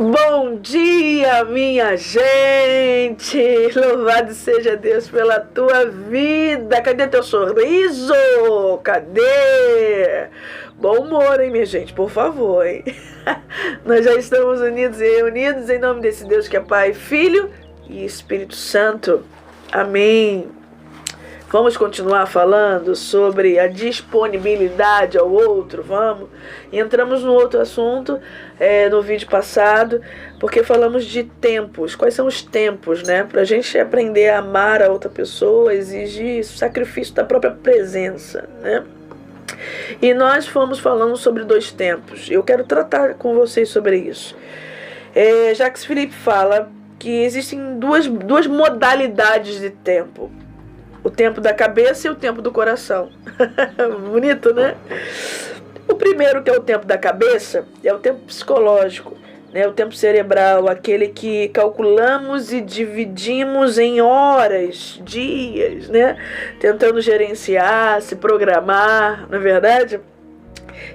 Bom dia, minha gente! Louvado seja Deus pela tua vida! Cadê teu sorriso? Cadê? Bom humor, hein, minha gente? Por favor, hein? Nós já estamos unidos e reunidos em nome desse Deus que é Pai, Filho e Espírito Santo. Amém. Vamos continuar falando sobre a disponibilidade ao outro, vamos? E entramos no outro assunto no vídeo passado, porque falamos de tempos. Quais são os tempos, né? Para a gente aprender a amar a outra pessoa, exige sacrifício da própria presença, né? E nós fomos falando sobre 2 tempos. Eu quero tratar com vocês sobre isso. Jacques Philippe fala que existem duas modalidades de tempo. O tempo da cabeça e o tempo do coração. Bonito, né? O primeiro, que é o tempo da cabeça, é o tempo psicológico, né? O tempo cerebral, aquele que calculamos e dividimos em horas, dias, né? Tentando gerenciar, se programar, não é verdade?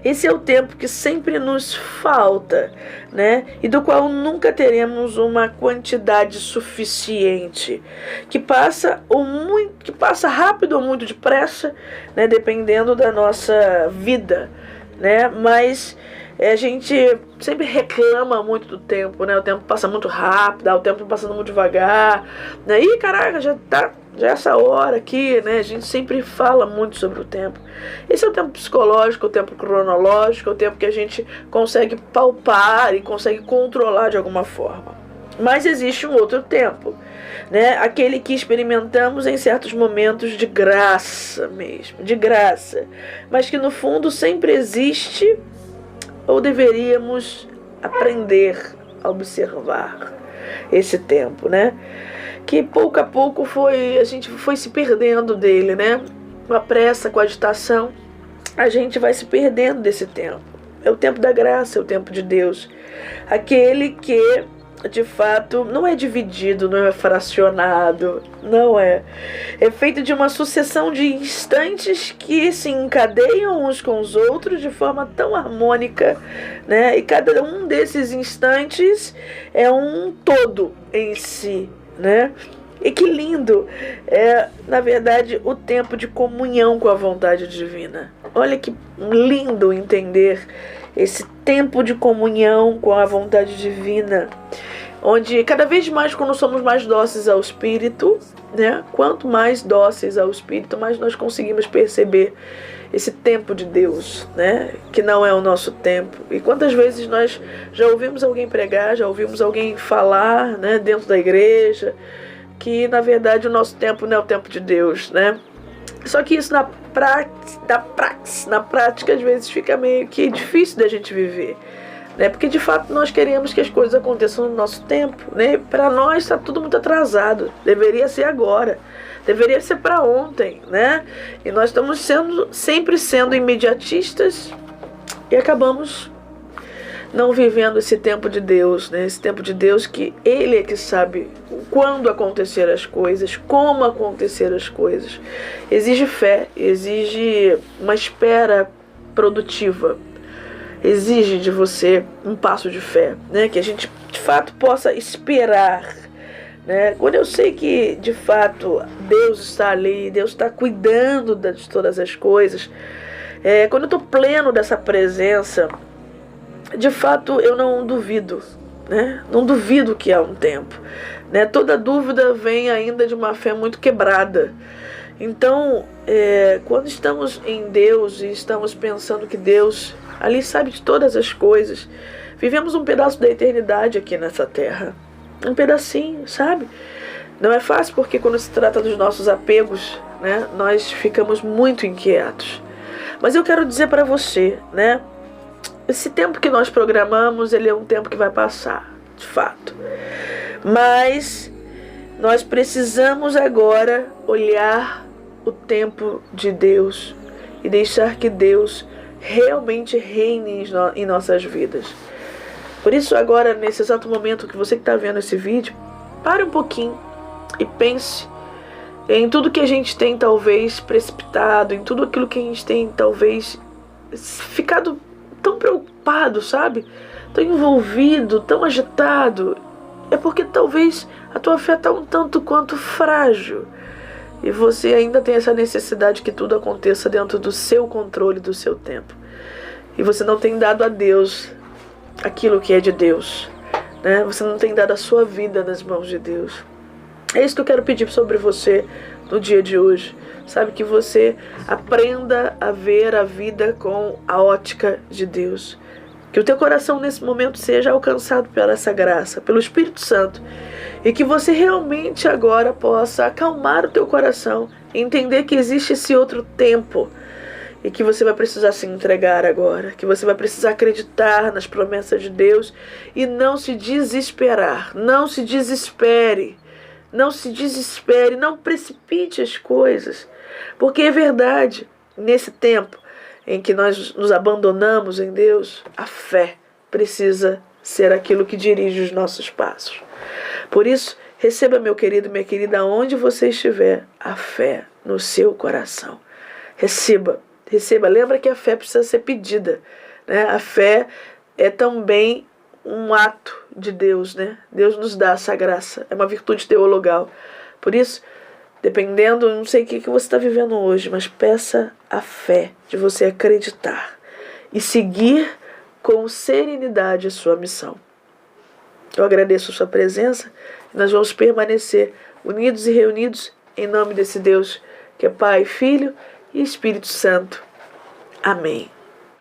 Esse é o tempo que sempre nos falta, né? E do qual nunca teremos uma quantidade suficiente, que passa rápido ou muito depressa, né? Dependendo da nossa vida, né? Mas a gente sempre reclama muito do tempo, né? O tempo passa muito rápido, o tempo passando muito devagar, né? Ih, caraca, já é essa hora aqui, né? A gente sempre fala muito sobre o tempo. Esse é o tempo psicológico, o tempo cronológico, o tempo que a gente consegue palpar e consegue controlar de alguma forma. Mas existe um outro tempo, né? Aquele que experimentamos em certos momentos de graça mesmo, de graça, mas que no fundo sempre existe, ou deveríamos aprender a observar esse tempo, né? Que pouco a pouco a gente foi se perdendo dele, né? Com a pressa, com a agitação, a gente vai se perdendo desse tempo. É o tempo da graça, é o tempo de Deus. Aquele que, de fato, não é dividido, não é fracionado, não é. É feito de uma sucessão de instantes que se encadeiam uns com os outros de forma tão harmônica, né? E cada um desses instantes é um todo em si, né? E que lindo é, na verdade, o tempo de comunhão com a vontade divina. Olha que lindo entender esse tempo de comunhão com a vontade divina, onde cada vez mais, quando somos mais dóceis ao Espírito, né? Quanto mais dóceis ao Espírito, mais nós conseguimos perceber esse tempo de Deus, né? Que não é o nosso tempo. E quantas vezes nós já ouvimos alguém pregar, já ouvimos alguém falar, né? Dentro da igreja, que na verdade o nosso tempo não é o tempo de Deus, né? Só que isso na prática às vezes fica meio que difícil da gente viver, né? Porque de fato nós queremos que as coisas aconteçam no nosso tempo, né? Para nós está tudo muito atrasado, deveria ser agora, deveria ser para ontem, né? E nós estamos sempre sendo imediatistas e acabamos não vivendo esse tempo de Deus, né? Esse tempo de Deus que Ele é que sabe quando acontecer as coisas, como acontecer as coisas. Exige fé, exige uma espera produtiva, exige de você um passo de fé, né? Que a gente de fato possa esperar, né? Quando eu sei que de fato Deus está ali, Deus está cuidando de todas as coisas, quando eu estou pleno dessa presença, de fato eu não duvido, né? Não duvido que há um tempo, né? Toda dúvida vem ainda de uma fé muito quebrada. Então, quando estamos em Deus e estamos pensando que Deus ali sabe de todas as coisas, vivemos um pedaço da eternidade aqui nessa terra, um pedacinho, sabe? Não é fácil, porque quando se trata dos nossos apegos, né, nós ficamos muito inquietos. Mas eu quero dizer para você, né? Esse tempo que nós programamos, ele é um tempo que vai passar, de fato. Mas nós precisamos agora olhar o tempo de Deus e deixar que Deus realmente reine em nossas vidas. Por isso agora, nesse exato momento que você que está vendo esse vídeo, pare um pouquinho e pense em tudo que a gente tem talvez precipitado, em tudo aquilo que a gente tem talvez ficado tão preocupado, sabe? tão envolvido, tão agitado, é porque talvez a tua fé está um tanto quanto frágil. E você ainda tem essa necessidade que tudo aconteça dentro do seu controle, do seu tempo. E você não tem dado a Deus aquilo que é de Deus, né? Você não tem dado a sua vida nas mãos de Deus. É isso que eu quero pedir sobre você no dia de hoje. Sabe, que você aprenda a ver a vida com a ótica de Deus. Que o teu coração nesse momento seja alcançado por essa graça, pelo Espírito Santo. E que você realmente agora possa acalmar o teu coração, entender que existe esse outro tempo. E que você vai precisar se entregar agora. Que você vai precisar acreditar nas promessas de Deus e não se desesperar. Não se desespere. Não se desespere. Não precipite as coisas. Porque é verdade, nesse tempo em que nós nos abandonamos em Deus, a fé precisa ser aquilo que dirige os nossos passos. Por isso, receba, meu querido e minha querida, aonde você estiver, a fé no seu coração. Receba. Lembra que a fé precisa ser pedida, né? A fé é também um ato de Deus, né? Deus nos dá essa graça, é uma virtude teologal. Por isso, dependendo, não sei o que você está vivendo hoje, mas peça a fé de você acreditar e seguir com serenidade a sua missão. Eu agradeço a sua presença e nós vamos permanecer unidos e reunidos em nome desse Deus que é Pai, Filho e Espírito Santo. Amém.